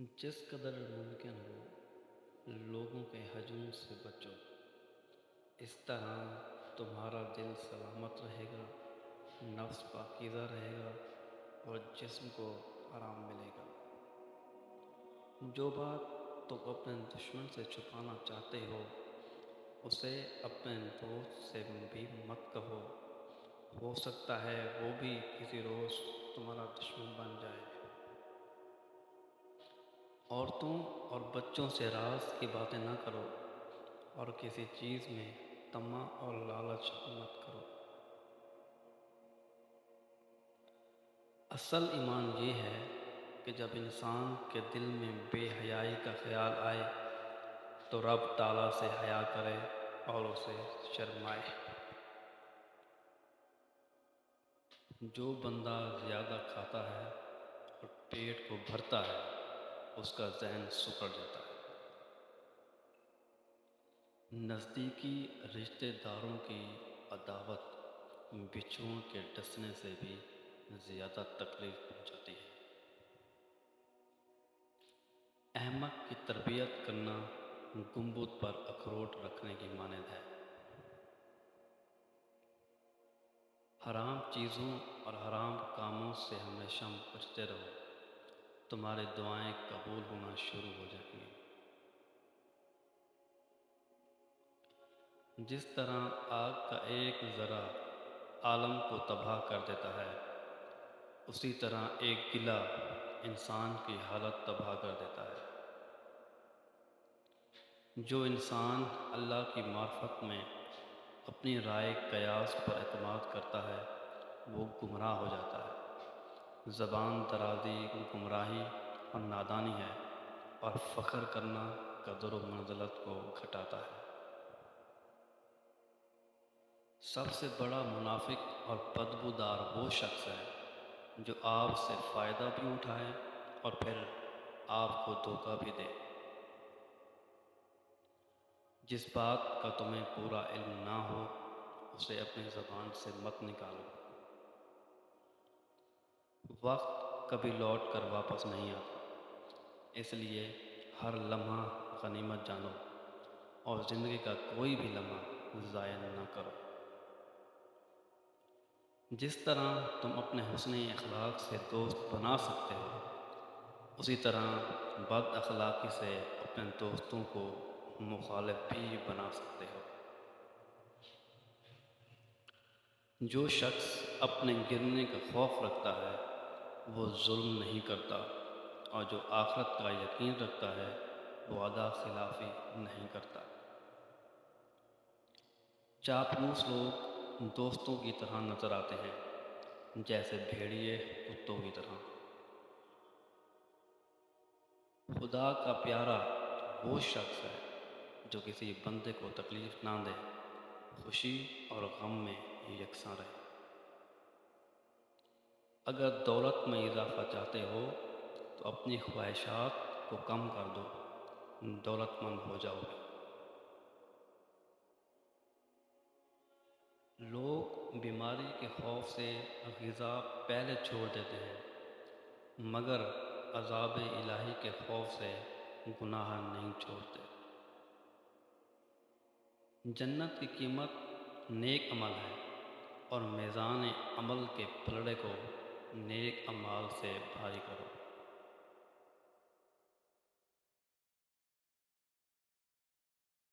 جس قدر ممکن ہو لوگوں کے ہجوم سے بچو، اس طرح تمہارا دل سلامت رہے گا، نفس پاکیزہ رہے گا اور جسم کو آرام ملے گا۔ جو بات تم اپنے دشمن سے چھپانا چاہتے ہو اسے اپنے دوست سے بھی مت کہو، ہو سکتا ہے وہ بھی کسی روز تمہارا دشمن بن جائے۔ عورتوں اور بچوں سے راز کی باتیں نہ کرو اور کسی چیز میں طمع اور لالچ مت کرو۔ اصل ایمان یہ ہے کہ جب انسان کے دل میں بے حیائی کا خیال آئے تو رب تعالیٰ سے حیا کرے اور اسے شرمائے۔ جو بندہ زیادہ کھاتا ہے اور پیٹ کو بھرتا ہے اس کا ذہن سکڑ جاتا ہے۔ نزدیکی رشتہ داروں کی عداوت بچھوؤں کے ڈسنے سے بھی زیادہ تکلیف پہنچاتی ہے۔ احمق کی تربیت کرنا گنبد پر اخروٹ رکھنے کی مانند ہے۔ حرام چیزوں اور حرام کاموں سے ہمیشہ بچتے رہو، تمہاری دعائیں قبول ہونا شروع ہو جائیں گی۔ جس طرح آگ کا ایک ذرہ عالم کو تباہ کر دیتا ہے، اسی طرح ایک گلہ انسان کی حالت تباہ کر دیتا ہے۔ جو انسان اللہ کی معرفت میں اپنی رائے قیاس پر اعتماد کرتا ہے وہ گمراہ ہو جاتا ہے۔ زبان درازی گمراہی اور نادانی ہے اور فخر کرنا قدر و منزلت کو گھٹاتا ہے۔ سب سے بڑا منافق اور بدبودار وہ شخص ہے جو آپ سے فائدہ بھی اٹھائے اور پھر آپ کو دھوکہ بھی دے۔ جس بات کا تمہیں پورا علم نہ ہو اسے اپنی زبان سے مت نکالو۔ وقت کبھی لوٹ کر واپس نہیں آتا، اس لیے ہر لمحہ غنیمت جانو اور زندگی کا کوئی بھی لمحہ ضائع نہ کرو۔ جس طرح تم اپنے حسن اخلاق سے دوست بنا سکتے ہو اسی طرح بد اخلاقی سے اپنے دوستوں کو مخالف بھی بنا سکتے ہو۔ جو شخص اپنے گرنے کا خوف رکھتا ہے وہ ظلم نہیں کرتا، اور جو آخرت کا یقین رکھتا ہے وہ وعدہ خلافی نہیں کرتا۔ چاپلوس لوگ دوستوں کی طرح نظر آتے ہیں جیسے بھیڑیے کتوں کی طرح۔ خدا کا پیارا وہ شخص ہے جو کسی بندے کو تکلیف نہ دے، خوشی اور غم میں یکساں رہے۔ اگر دولت میں اضافہ چاہتے ہو تو اپنی خواہشات کو کم کر دو، دولت مند ہو جاؤ گے۔ لوگ بیماری کے خوف سے غذا پہلے چھوڑ دیتے ہیں مگر عذاب الہی کے خوف سے گناہ نہیں چھوڑتے۔ جنت کی قیمت نیک عمل ہے اور میزان عمل کے پلڑے کو نیک اعمال سے بھاری کرو۔